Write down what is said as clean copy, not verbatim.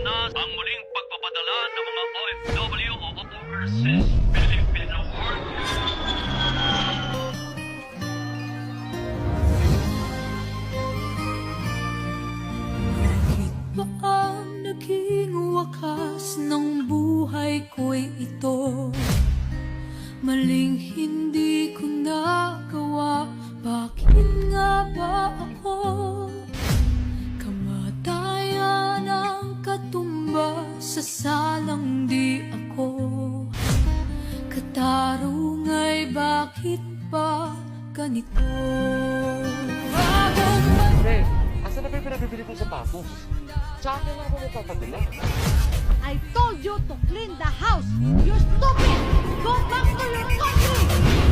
na ang muling pagpapadala ng mga OFW o Overseas Filipino Workers. Ba ang naging wakas ng buhay ko'y ito? Maling hindi ko nagawa, bakit nga ba ako? Kamatayan ang katumba sa salang di ako. Katarungay, bakit ba ganito? Bagong Pre, asan na ba yung pinabibili kong sapatos? Sa akin lang ako napapadala. I told you to clean the house! You stupid! Go back to your country!